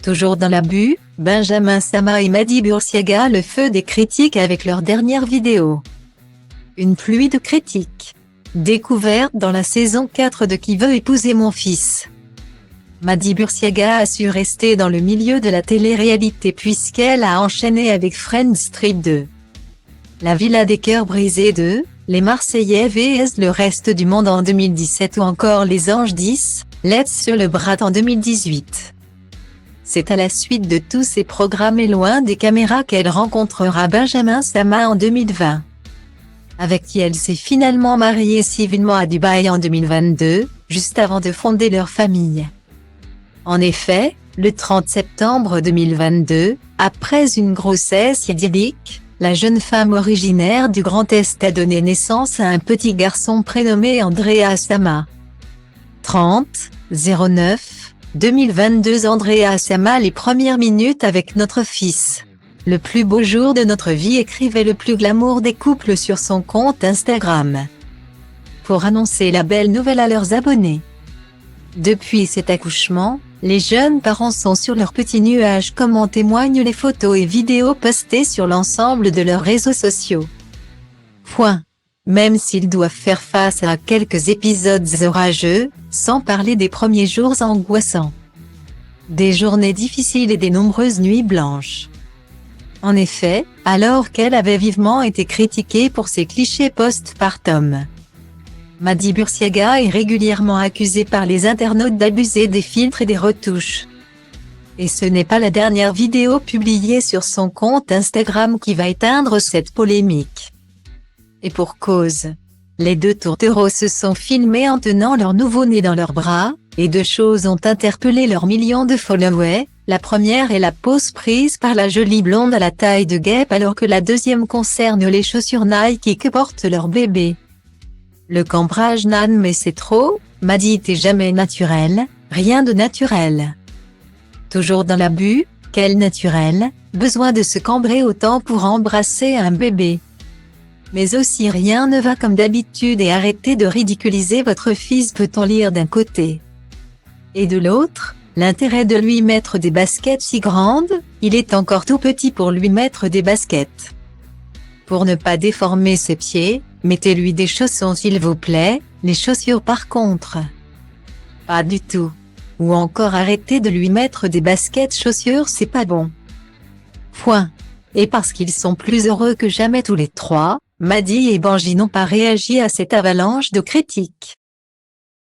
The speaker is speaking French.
Toujours dans l'abus, Benjamin Sama et Madi Boursiaga le feu des critiques avec leur dernière vidéo. Une pluie de critiques. Découverte dans la saison 4 de Qui veut épouser mon fils. Madi Boursiaga a su rester dans le milieu de la télé-réalité puisqu'elle a enchaîné avec Friends Street 2. La Villa des cœurs brisés 2, Les Marseillais vs le reste du monde en 2017 ou encore Les Anges 10, Let's sur le Brat en 2018. C'est à la suite de tous ces programmes et loin des caméras qu'elle rencontrera Benjamin Sama en 2020. Avec qui elle s'est finalement mariée civilement à Dubaï en 2022, juste avant de fonder leur famille. En effet, le 30 septembre 2022, après une grossesse idyllique, la jeune femme originaire du Grand Est a donné naissance à un petit garçon prénommé Andrea Sama. 30/09/2022 Andrea Sama les premières minutes avec notre fils. Le plus beau jour de notre vie écrivait le plus glamour des couples sur son compte Instagram. Pour annoncer la belle nouvelle à leurs abonnés. Depuis cet accouchement, les jeunes parents sont sur leur petit nuage comme en témoignent les photos et vidéos postées sur l'ensemble de leurs réseaux sociaux. Même s'ils doivent faire face à quelques épisodes orageux, sans parler des premiers jours angoissants. Des journées difficiles et des nombreuses nuits blanches. En effet, alors qu'elle avait vivement été critiquée pour ses clichés post-partum. Madi Boursiaga est régulièrement accusée par les internautes d'abuser des filtres et des retouches. Et ce n'est pas la dernière vidéo publiée sur son compte Instagram qui va éteindre cette polémique. Et pour cause. Les deux tourtereaux se sont filmés en tenant leur nouveau-né dans leurs bras, et deux choses ont interpellé leurs millions de followers. La première est la pose prise par la jolie blonde à la taille de guêpe alors que la deuxième concerne les chaussures Nike que porte leur bébé. Le cambrage Nan mais c'est trop, Madi t'es jamais naturel, rien de naturel. Toujours dans l'abus, quel naturel, besoin de se cambrer autant pour embrasser un bébé. Mais aussi rien ne va comme d'habitude et arrêtez de ridiculiser votre fils peut-on lire d'un côté. Et de l'autre, l'intérêt de lui mettre des baskets si grandes, il est encore tout petit pour lui mettre des baskets. Pour ne pas déformer ses pieds, mettez-lui des chaussons s'il vous plaît, les chaussures par contre. Pas du tout. Ou encore arrêtez de lui mettre des baskets chaussures c'est pas bon. Et parce qu'ils sont plus heureux que jamais tous les trois, Madi et Benji n'ont pas réagi à cette avalanche de critiques.